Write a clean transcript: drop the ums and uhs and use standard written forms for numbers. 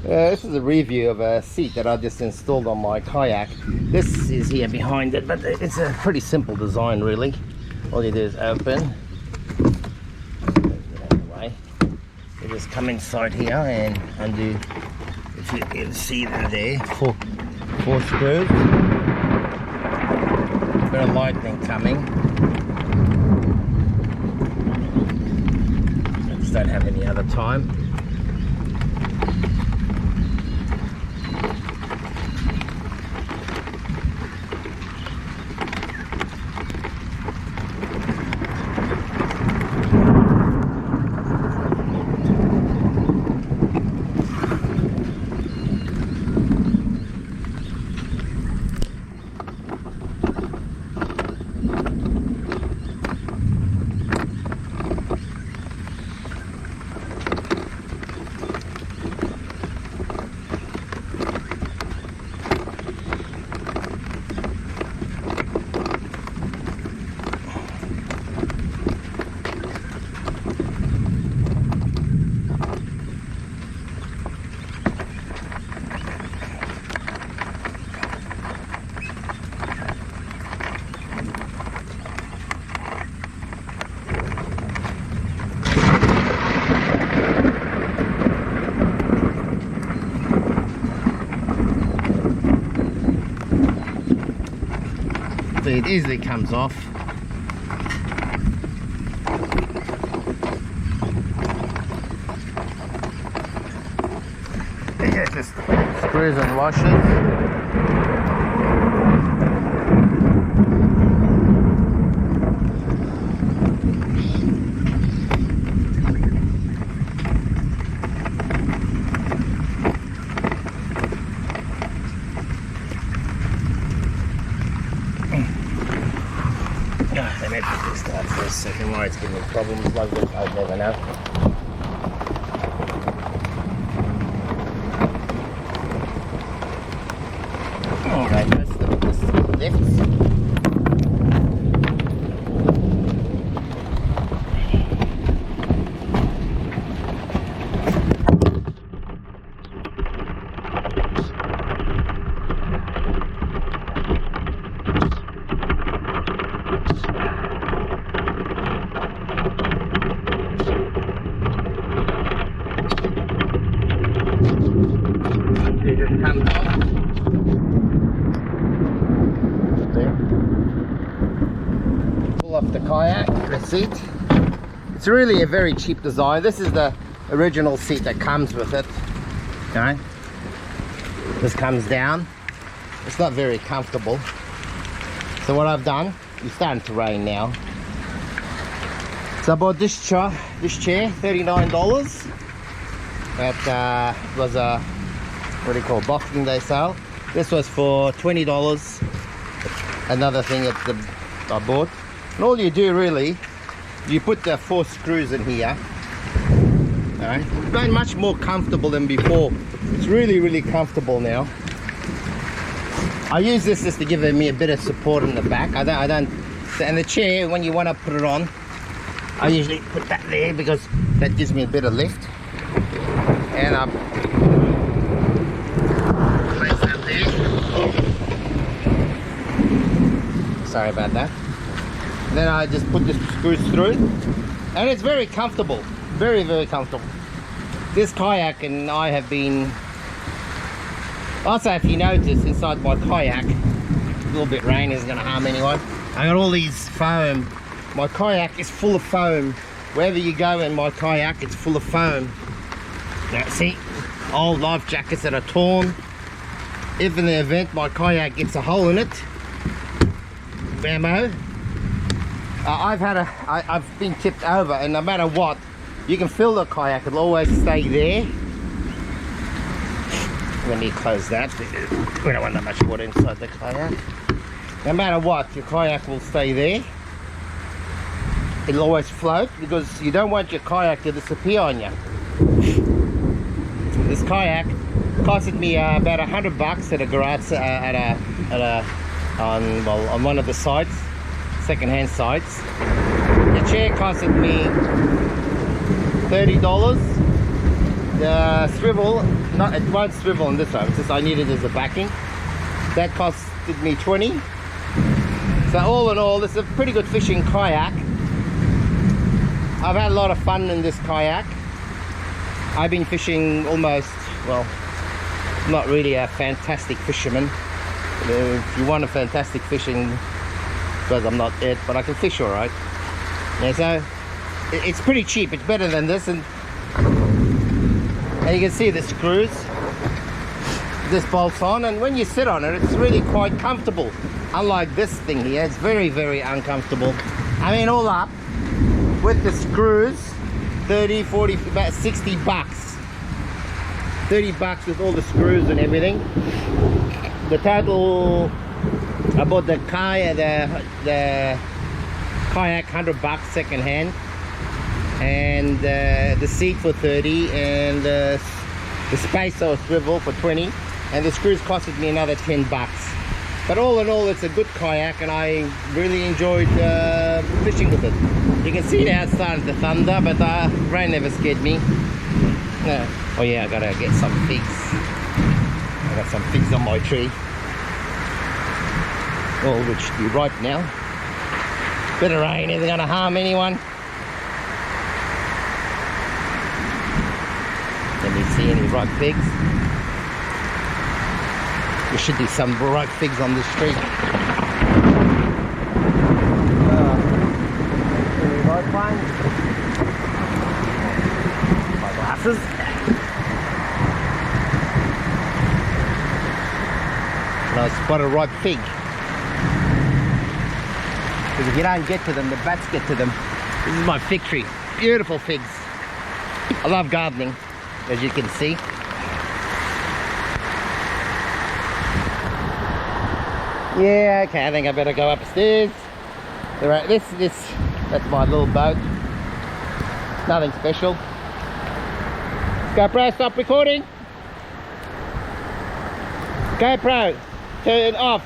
This is a review of a seat that I just installed on my kayak. This is here behind it, but it's a pretty simple design really. All you do is open. Anyway, you just come inside here and undo. If you can see that there, four screws. Bit of lightning coming. I just don't have any other time. So it easily comes off. Yeah, just screws and washers. Let me put this down for a second. Why it's giving me problems like this, I never know. Alright, let's look at this lifts. It just comes off. There. Pull off the kayak, the seat. It's really a very cheap design. This is the original seat that comes with it. Okay. This comes down. It's not very comfortable. So what I've done, it's starting to rain now. So I bought this chair, $39. That was a, what do you call, Boxing Day sale. This was for $20. Another thing that I bought. And all you do really, you put the 4 screws in here. Alright, it's been much more comfortable than before. It's really comfortable now. I use this just to give me a bit of support in the back. I don't. And the chair, when you want to put it on, I usually put that there because that gives me a bit of lift. And I place that there. Sorry about that. And then I just put the screws through, and it's very comfortable, very comfortable. This kayak and I have been. Also, if you notice inside my kayak, a little bit rain isn't going to harm anyone. I got all these foam. My kayak is full of foam. Wherever you go in my kayak, it's full of foam. Now, see, old life jackets that are torn. If in the event my kayak gets a hole in it, ammo. I've been tipped over, and no matter what, you can fill the kayak. It'll always stay there. Let me close that. We don't want that much water inside the kayak. No matter what, your kayak will stay there. It'll always float because you don't want your kayak to disappear on you. This kayak costed me about $100 at a garage on one of the sites, second-hand sites. The chair costed me $30. The swivel, it won't swivel on this one, it's just I need it as a backing. That costed me 20. So all in all, this is a pretty good fishing kayak. I've had a lot of fun in this kayak. I've been fishing almost, well, not really a fantastic fisherman. If you want a fantastic fishing, because I'm not it, but I can fish all right. Yeah, so it's pretty cheap. It's better than this, and you can see the screws. This bolts on, and when you sit on it, it's really quite comfortable. Unlike this thing here, it's very, very uncomfortable. I mean, all up with the screws, 30, 40, about 60 bucks. 30 bucks with all the screws and everything. The total, I bought the kayak, the kayak 100 bucks second hand, and the seat for 30, and the space or swivel for 20, and the screws costed me another 10 bucks. But all in all, it's a good kayak, and I really enjoyed fishing with it. You can see now it's starting to thunder, but rain never scared me. No. Oh yeah, I gotta get some figs. I got some figs on my tree. All which should be ripe now. Bit of rain isn't gonna harm anyone. Let me see any ripe figs. There should be some ripe figs on this tree. Any ripe ones? My glasses. And I spot a ripe fig. Because if you don't get to them, the bats get to them. This is my fig tree. Beautiful figs. I love gardening, as you can see. Yeah, okay, I think I better go upstairs. Alright, that's my little boat. Nothing special. GoPro, stop recording. GoPro, turn off.